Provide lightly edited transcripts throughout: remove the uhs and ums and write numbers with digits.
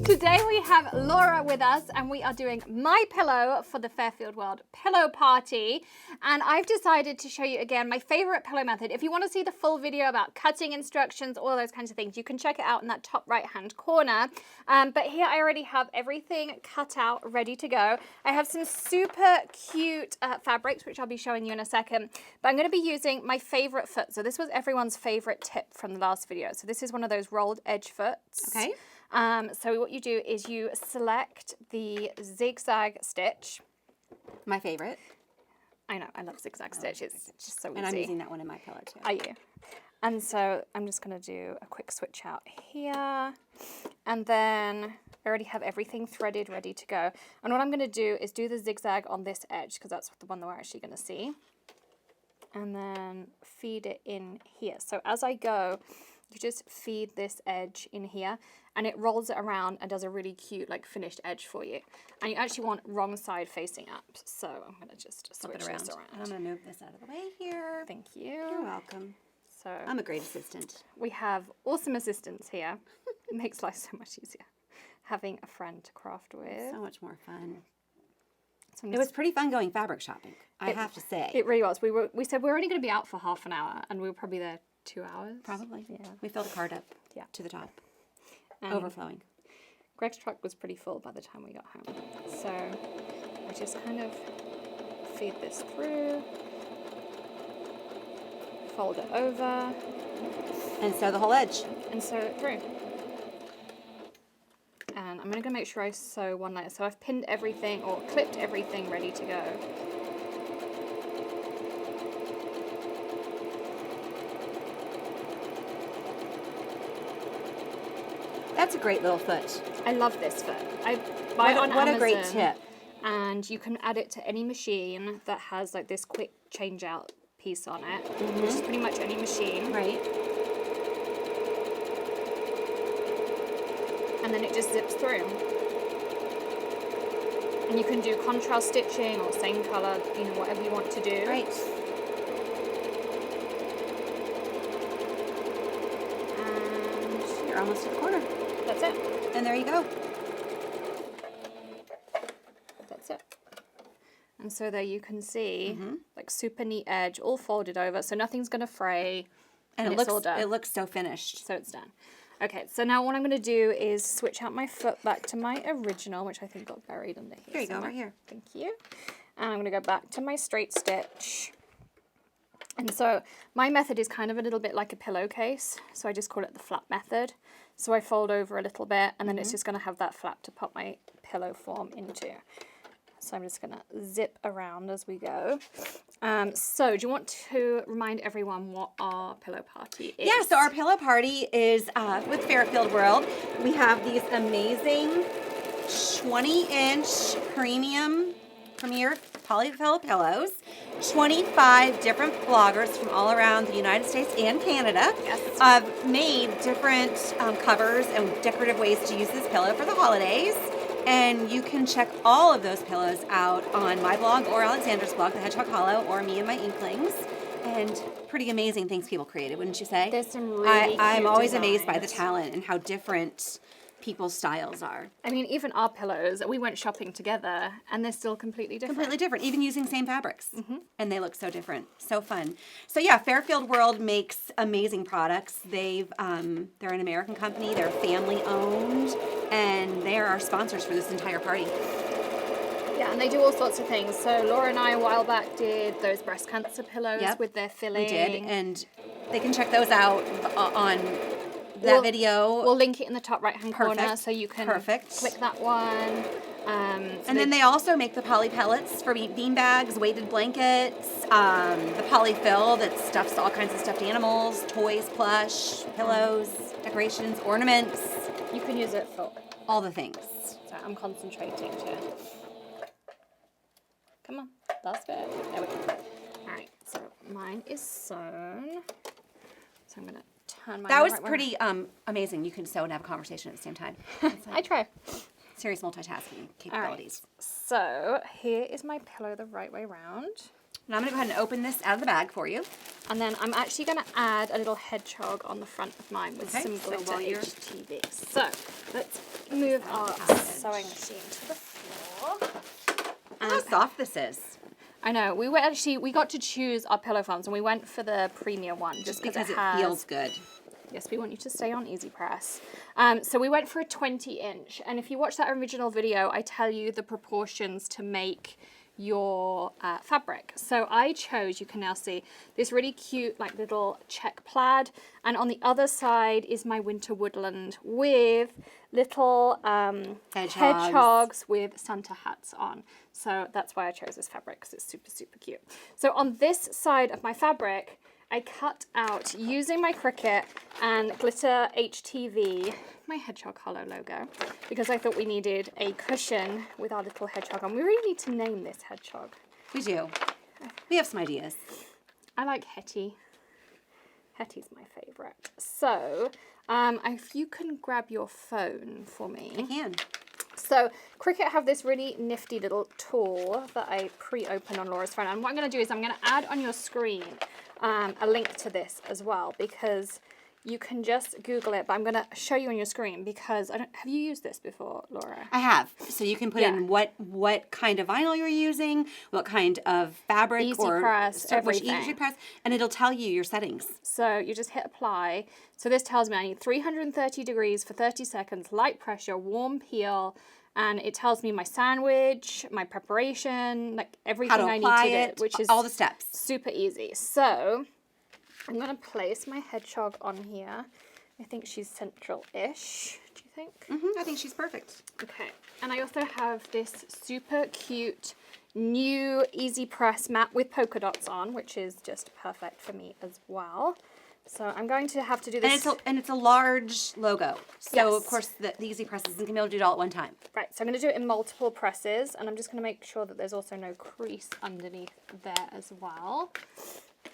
Today we have Laura with us and we are doing my pillow for the Fairfield World Pillow Party. And I've decided to show you again my favorite pillow method. If you want to see the full video about cutting instructions, all those kinds of things, you can check it out in that top right hand corner. But here I already have everything cut out, ready to go. I have some super cute fabrics, which I'll be showing you in a second. But I'm going to be using my favorite foot. So this was everyone's favorite tip from the last video. So this is one of those rolled edge foots. Okay. So what you do is you select the zigzag stitch. My favorite. I know, I love zigzag stitch. It's just so easy. And I'm using that one in my pillow too. Are you? And so I'm just going to do a quick switch out here. And then I already have everything threaded, ready to go. And what I'm going to do is do the zigzag on this edge, because that's the one that we're actually going to see. And then feed it in here. So as I go, you just feed this edge in here and it rolls it around and does a really cute like finished edge for you. And you actually want wrong side facing up. So I'm going to just switch this around. I'm going to move this out of the way here. Thank you. You're welcome. So I'm a great assistant. we have awesome assistants here. It makes life so much easier having a friend to craft with. So much more fun. So It was pretty fun going fabric shopping, I have to say. It really was. We said we're only going to be out for half an hour and we were probably there 2 hours. Probably. Yeah. We filled a cart up to the top. Overflowing. Greg's truck was pretty full by the time we got home. So I just kind of feed this through, fold it over. And sew the whole edge. And sew it through. And I'm going to make sure I sew one layer. So I've pinned everything or clipped everything ready to go. That's a great little foot. I love this foot. I buy it on Amazon. What a great tip. And you can add it to any machine that has like this quick change out piece on it, which is pretty much any machine. Right. And then it just zips through. And you can do contrast stitching or same color, you know, whatever you want to do. Right. And You're almost at the corner. that's it. And there you go. That's it. And so there you can see like super neat edge, all folded over, so nothing's gonna fray. And it's all done. It looks so finished. So it's done. Okay, so now what I'm going to do is switch out my foot back to my original, which I think got buried under here. Here you go, somewhere. right here. Thank you. And I'm going to go back to my straight stitch. And so my method is kind of a little bit like a pillowcase. So I just call it the flap method. So I fold over a little bit and then it's just going to have that flap to pop my pillow form into. So I'm just going to zip around as we go. So do you want to remind everyone what our pillow party is? Yeah, so our pillow party is with Fairfield World. We have these amazing 20-inch premier polyfill pillows. 25 different bloggers from all around the United States and Canada have made different covers and decorative ways to use this pillow for the holidays. And you can check all of those pillows out on my blog or Alexandra's blog, The Hedgehog Hollow, or me and my Inklings. And pretty amazing things people created, wouldn't you say? There's some really I'm cute always amazed by the designs. talent and how different people's styles are. I mean, even our pillows, we went shopping together and they're still completely different. Completely different, even using same fabrics. And they look so different. So fun. So yeah, Fairfield World makes amazing products. They're an American company, they're family owned, and they are our sponsors for this entire party. Yeah, and they do all sorts of things. So Laura and I a while back did those breast cancer pillows with their filling. We did, and they can check those out on that video. We'll link it in the top right-hand corner so you can click that one. And then they also make the poly pellets for bean bags, weighted blankets, the polyfill that stuffs all kinds of stuffed animals, toys, plush, pillows, decorations, ornaments. You can use it for all the things. So I'm concentrating too. Come on, that's good. There we go. All right, so mine is sewn. So I'm gonna turn mine. That was pretty amazing. You can sew and have a conversation at the same time. I try. Serious multitasking capabilities. All right. So here is my pillow the right way round. And I'm going to go ahead and open this out of the bag for you. And then I'm actually going to add a little hedgehog on the front of mine with some glitter HTV. So let's move our sewing machine to the floor. Look how soft this is. I know. We got to choose our pillow foams, and we went for the premium one just because it feels good. Yes, we want you to stay on Easy Press. So we went for a 20-inch, and if you watch that original video, I tell you the proportions to make your fabric. So I chose, you can now see, this really cute like little check plaid, and on the other side is my winter woodland with little hedgehogs with Santa hats on. So that's why I chose this fabric, because it's super, super cute. So on this side of my fabric, I cut out, using my Cricut and glitter HTV, my Hedgehog Hollow logo, because I thought we needed a cushion with our little hedgehog on. We really need to name this hedgehog. We do. We have some ideas. I like Hetty. Hetty's my favorite. So, if you can grab your phone for me. I can. So Cricut have this really nifty little tool that I pre-open on Laura's phone. And what I'm going to do is I'm going to add on your screen a link to this as well, because you can just Google it, but I'm going to show you on your screen because have you used this before, Laura? I have. So you can put in what kind of vinyl you're using, what kind of fabric Easy press, everything. Easy press, and it'll tell you your settings. So you just hit apply. So this tells me I need 330 degrees for 30 seconds, light pressure, warm peel, and it tells me my sandwich, my preparation, like everything I need to do, which is all the steps. Super easy. So I'm going to place my hedgehog on here. I think she's central-ish. Do you think? I think she's perfect. Okay. And I also have this super cute new Easy Press mat with polka dots on, which is just perfect for me as well. So I'm going to have to do this. And it's a large logo. So, of course, the Easy Press isn't going to be able to do it all at one time. Right. So I'm going to do it in multiple presses. And I'm just going to make sure that there's also no crease underneath there as well.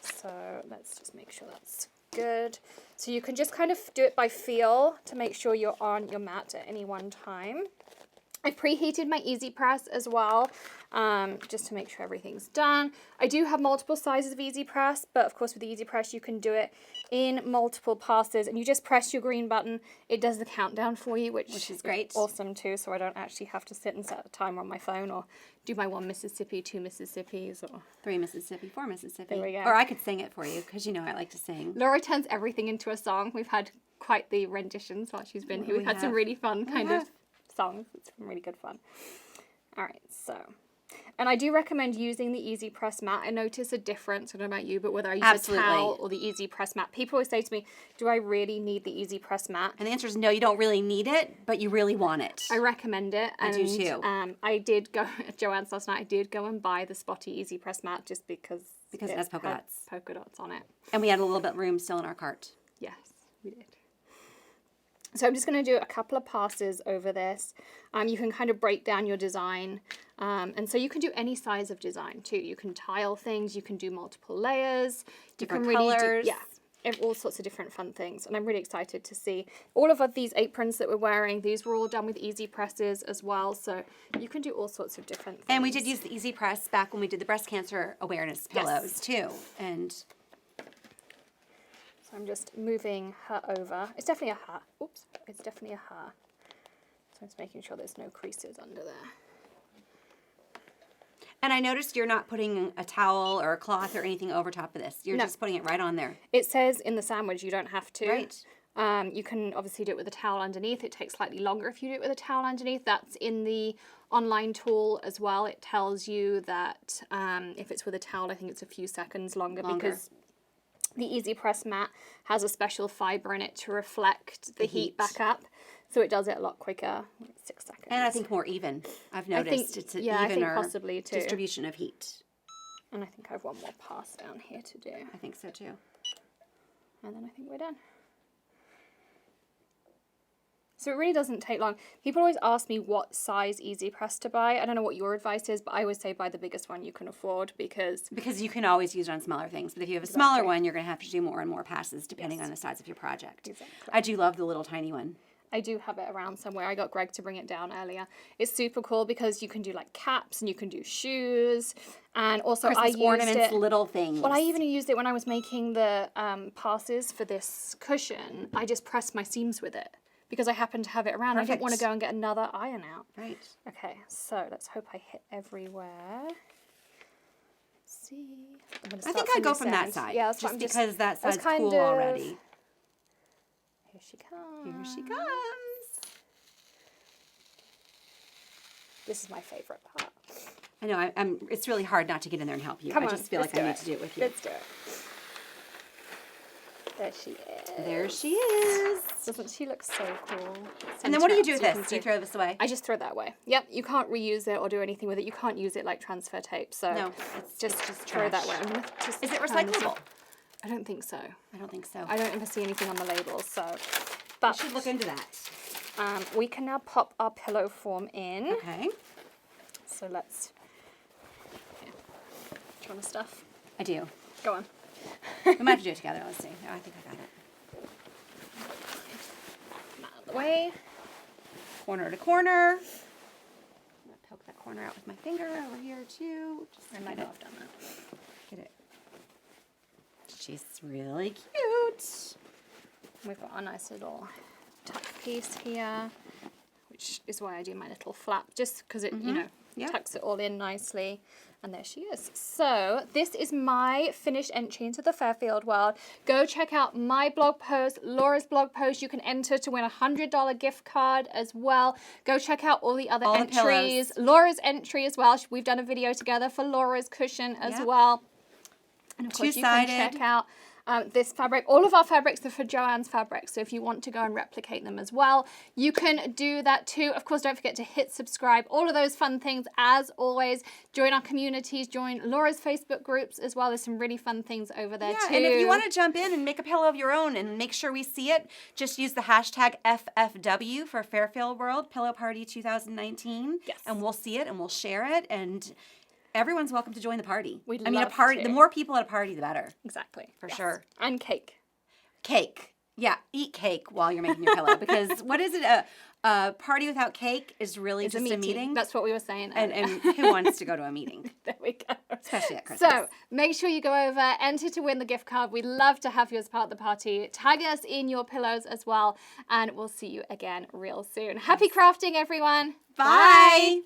So let's just make sure that's good. So you can just kind of do it by feel to make sure you're on your mat at any one time. I preheated my Easy Press as well, just to make sure everything's done. I do have multiple sizes of Easy Press, but of course with the Easy Press you can do it in multiple passes, and you just press your green button. It does the countdown for you, which is great. Awesome too, so I don't actually have to sit and set a timer on my phone or do my 1 Mississippi, 2 Mississippis, or 3 Mississippi, 4 Mississippi. There we go. Or I could sing it for you, because you know I like to sing. Laura turns everything into a song. We've had quite the renditions while she's been here. We've had some really fun kind of songs. It's been really good fun. All right, so, and I do recommend using the Easy Press mat. I notice a difference, I don't know about you, but whether I use a towel or the Easy Press mat, people always say to me, do I really need the Easy Press mat? And the answer is no, you don't really need it, but you really want it. I recommend it. I do too. I did go at Joann's last night. I did go and buy the Spotty Easy Press mat just because it has polka dots. Polka dots on it. And we had a little bit of room still in our cart. Yes, we did. So I'm just going to do a couple of passes over this. You can kind of break down your design. And so you can do any size of design too. You can tile things, you can do multiple layers. Different colors. All sorts of different fun things. And I'm really excited to see all of these aprons that we're wearing. These were all done with Easy Presses as well. So you can do all sorts of different things. And we did use the Easy Press back when we did the breast cancer awareness pillows too. And so I'm just moving her over. It's definitely a her. Oops, it's definitely a her. So I'm just making sure there's no creases under there. And I noticed you're not putting a towel or a cloth or anything over top of this. You're just putting it right on there. It says in the sandwich you don't have to. Right. You can obviously do it with a towel underneath. It takes slightly longer if you do it with a towel underneath. That's in the online tool as well. It tells you that if it's with a towel, I think it's a few seconds longer. Because the Easy Press mat has a special fibre in it to reflect the heat back up. So it does it a lot quicker, 6 seconds. And I think more even. I've noticed it's an evener possibly too. distribution of heat. And I think I have one more pass down here to do. I think so too. And then I think we're done. So it really doesn't take long. People always ask me what size Easy Press to buy. I don't know what your advice is, but I always say buy the biggest one you can afford because you can always use it on smaller things. But if you have a smaller one, you're going to have to do more and more passes depending on the size of your project. Exactly. I do love the little tiny one. I do have it around somewhere. I got Greg to bring it down earlier. It's super cool because you can do like caps and you can do shoes. And also Christmas I used ornaments, it, little things. well, I even used it when I was making the passes for this cushion. I just pressed my seams with it because I happened to have it around. Perfect. I didn't want to go and get another iron out. Right. Okay, so let's hope I hit everywhere. See, I think I go from that side. Yeah, that's just because that side's cool already. Here she comes. Here she comes. This is my favorite part. I know. It's really hard not to get in there and help you. Come I on, just feel like I need to do it with you. Let's do it. There she is. There she is. Doesn't she look so cool? And then what do you do with Center out this? so Do you throw this away? I just throw that away. Yep, you can't reuse it or do anything with it. You can't use it like transfer tape. So No, it's just trash. throw that away. I'm gonna just Is it turn this recyclable? off. I don't think so. I don't think so. I don't ever see anything on the labels. So, I but should look into that. we can now pop our pillow form in. Okay. So let's. Here. Do you want to stuff? I do. Go on. We might have to do it together. Let's see. Oh, I think I got it. Out of the way. Corner to corner. I'm going to poke that corner out with my finger over here too. Just I might not have done that. Get it. She's really cute. We've got a nice little tuck piece here, which is why I do my little flap, just because it, you know, Yep. tucks it all in nicely. And there she is. So this is my finished entry into the Fairfield world. Go check out my blog post, Laura's blog post. You can enter to win a $100 gift card as well. Go check out all the other entries. Laura's entry as well. We've done a video together for Laura's cushion as well. And of course you can check out this fabric. All of our fabrics are for Joanne's fabrics, so if you want to go and replicate them as well, you can do that too. Of course, don't forget to hit subscribe, all of those fun things as always. Join our communities, join Laura's Facebook groups as well. There's some really fun things over there too. And if you want to jump in and make a pillow of your own and make sure we see it, just use the hashtag FFW for Fairfield World Pillow Party 2019. Yes. And we'll see it and we'll share it, and everyone's welcome to join the party. A party. The more people at a party, the better. Exactly. For sure. And cake. Cake. Yeah, eat cake while you're making your pillow, because what is it? A party without cake is really just a meeting. That's what we were saying. And who wants to go to a meeting? There we go. Especially at Christmas. So make sure you go over, enter to win the gift card. We'd love to have you as part of the party. Tag us in your pillows as well, and we'll see you again real soon. Happy crafting, everyone. Bye.